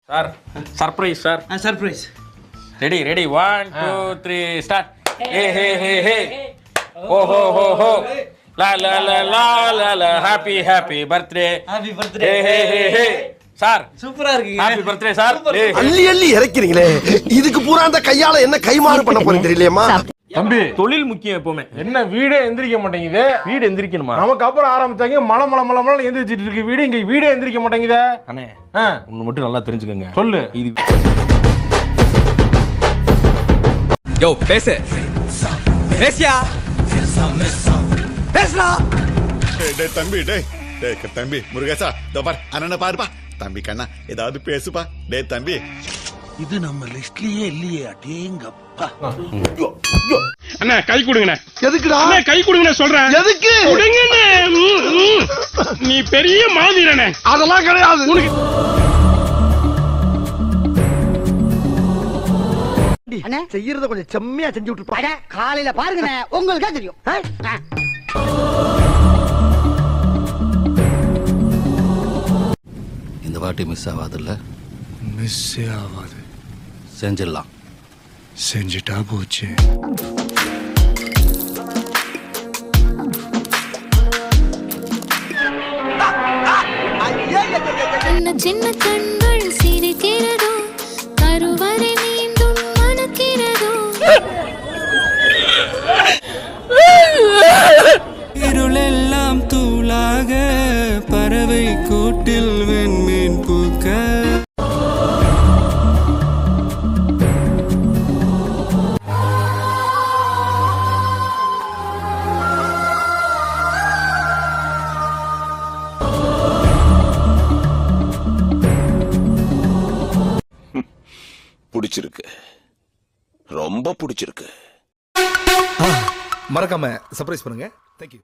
Sir surprise sir. Surprise. Ready ready 1 2 3 start. Hey hey hey hey ஓ ஹோ ஹோ ஹோ லா லா லா லா லா லா happy happy birthday. Happy birthday. Hey hey hey hey sir சூப்பரா இருக்கீங்க. Happy birthday sir. அள்ளி அள்ளி இறக்கிறீங்களே, இதுக்கு பூரா அந்த கையால என்ன கைமாறு பண்ண போறேன் தெரியலையேம்மா. தம்பி, தொழில் முக்கியம் எப்பவுமே. என்ன வீடே எந்திரிக்க மாட்டேங்குது? வீடு எந்திரிக்கணுமா? நமக்கு அப்புறம் ஆரம்பிச்சாங்க மலை மலை மலை மலை எந்திரிச்சிட்டு இருக்கு வீடு. இங்க வீடே எந்திரிக்க மாட்டேங்குதே. அண்ணே ஆ, ஒன்னு மட்டும் நல்லா தெரிஞ்சுக்கங்க. சொல்லு. இது யோ பேசு பேசியா பேசுடா. டேய் தம்பி, டேய் தம்பி முருகேசா, இதோ பார் அண்ணனை பாருப்பா. தம்பி கண்ணா ஏதாவது பேசுப்பா. டேய் தம்பி, இது நம்ம லிஸ்ட்லயே இல்லையே. அடேங்கப்பா. அண்ணா கை கொடுங்கண்ணே. எதுக்குடா அண்ணா கை கொடுங்கண்ணே சொல்றேன். எதுக்கு? கொடுங்கண்ணே. நீ பெரிய மாதிரண்ணே. அதெல்லாம் கிடையாது. அண்ணே செய்யறத கொஞ்சம் செம்மையா செஞ்சு விட்டுருப்பா. காலையில பாருங்க உங்களுக்கு தெரியும். இந்த வாட்டி மிஸ் ஆகாதுல்ல? மிஸ்ஸே ஆகாது. செஞ்சிடலாம். செஞ்சுட்டா போச்சு. சின்ன கண்கள் சிரிக்கிறதோ, கருவறை மீண்டும் மணக்கிறதோ. இருளெல்லாம் தூளாக பறவை கூட்டில் வெண்மீன் பூக்க. பிடிச்சிருக்கு, ரொம்ப பிடிச்சிருக்கு. மறக்காம சர்ப்ரைஸ் பண்ணுங்க. தேங்க்யூ.